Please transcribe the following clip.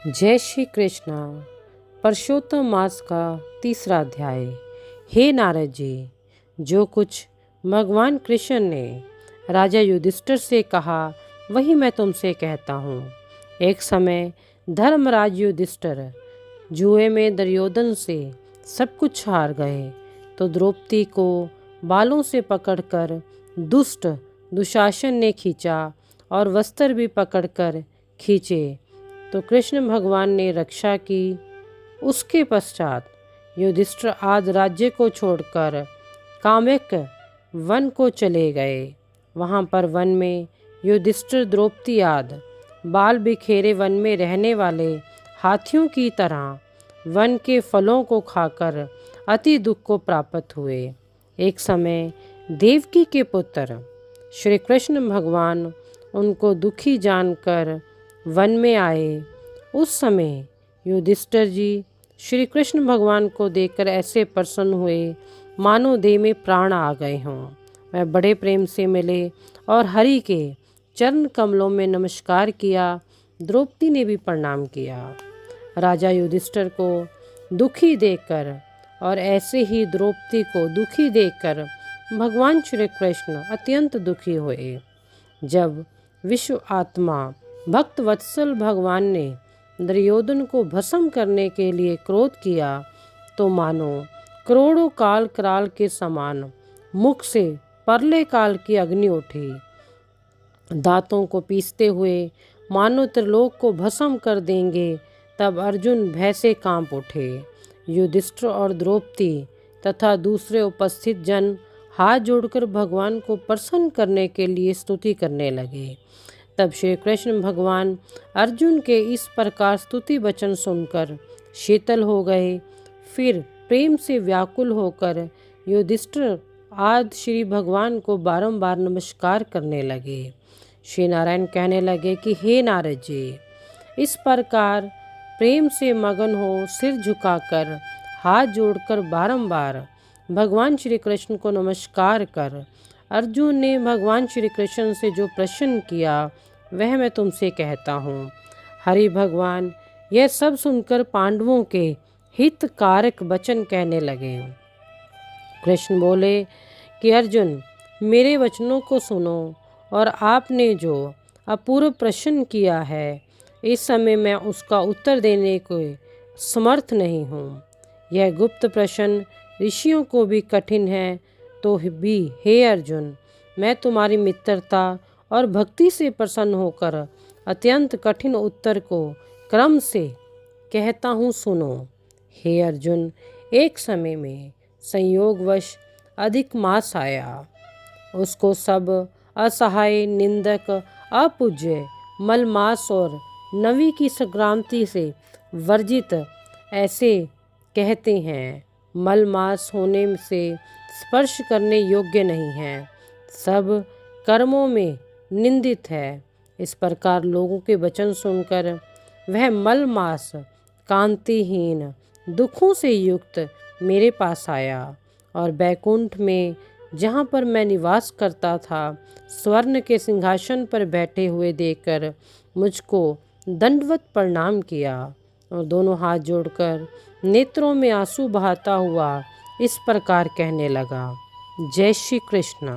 जय श्री कृष्णा। पुरुषोत्तम मास का तीसरा अध्याय। हे नारद जी, जो कुछ भगवान कृष्ण ने राजा युधिष्ठिर से कहा वही मैं तुमसे कहता हूँ। एक समय धर्मराज युधिष्ठिर जुए में दुर्योधन से सब कुछ हार गए तो द्रौपदी को बालों से पकड़कर दुष्ट दुशासन ने खींचा और वस्त्र भी पकड़कर खींचे तो कृष्ण भगवान ने रक्षा की। उसके पश्चात युधिष्ठिर आदि राज्य को छोड़कर काम्यक वन को चले गए। वहाँ पर वन में युधिष्ठिर द्रौपदी आदि बाल बिखेरे वन में रहने वाले हाथियों की तरह वन के फलों को खाकर अति दुख को प्राप्त हुए। एक समय देवकी के पुत्र श्री कृष्ण भगवान उनको दुखी जानकर वन में आए। उस समय युधिष्ठिर जी श्री कृष्ण भगवान को देखकर ऐसे प्रसन्न हुए मानो देह में प्राण आ गए हों। वह बड़े प्रेम से मिले और हरि के चरण कमलों में नमस्कार किया। द्रौपदी ने भी प्रणाम किया। राजा युधिष्ठिर को दुखी देखकर और ऐसे ही द्रौपदी को दुखी देखकर भगवान श्री कृष्ण अत्यंत दुखी हुए। जब विश्व आत्मा भक्त वत्सल भगवान ने दुर्योधन को भस्म करने के लिए क्रोध किया तो मानो करोड़ों काल कराल के समान मुख से परले काल की अग्नि उठी। दांतों को पीसते हुए मानो त्रिलोक को भस्म कर देंगे। तब अर्जुन भय से कांप उठे। युधिष्ठिर और द्रौपदी तथा दूसरे उपस्थित जन हाथ जोड़कर भगवान को प्रसन्न करने के लिए स्तुति करने लगे। तब श्री कृष्ण भगवान अर्जुन के इस प्रकार स्तुति वचन सुनकर शीतल हो गए। फिर प्रेम से व्याकुल होकर युधिष्ठिर आदि श्री भगवान को बारंबार नमस्कार करने लगे। श्री नारायण कहने लगे कि हे नारद जी, इस प्रकार प्रेम से मगन हो सिर झुकाकर हाथ जोड़कर बारंबार भगवान श्री कृष्ण को नमस्कार कर अर्जुन ने भगवान श्री कृष्ण से जो प्रश्न किया वह मैं तुमसे कहता हूँ। हरि भगवान यह सब सुनकर पांडवों के हित कारक वचन कहने लगे। कृष्ण बोले कि अर्जुन, मेरे वचनों को सुनो और आपने जो अपूर्व प्रश्न किया है इस समय मैं उसका उत्तर देने को समर्थ नहीं हूँ। यह गुप्त प्रश्न ऋषियों को भी कठिन है तो भी हे अर्जुन, मैं तुम्हारी मित्रता और भक्ति से प्रसन्न होकर अत्यंत कठिन उत्तर को क्रम से कहता हूँ, सुनो। हे अर्जुन, एक समय में संयोगवश अधिक मास आया। उसको सब असहाय, निंदक, अपूज्य, मलमास और नवी की संक्रांति से वर्जित ऐसे कहते हैं। मलमास होने से स्पर्श करने योग्य नहीं है, सब कर्मों में निंदित है। इस प्रकार लोगों के वचन सुनकर वह मलमास कांतिहीन दुखों से युक्त मेरे पास आया और बैकुंठ में जहाँ पर मैं निवास करता था स्वर्ण के सिंहासन पर बैठे हुए देखकर मुझको दंडवत प्रणाम किया और दोनों हाथ जोड़कर नेत्रों में आंसू बहाता हुआ इस प्रकार कहने लगा, जय श्री कृष्ण।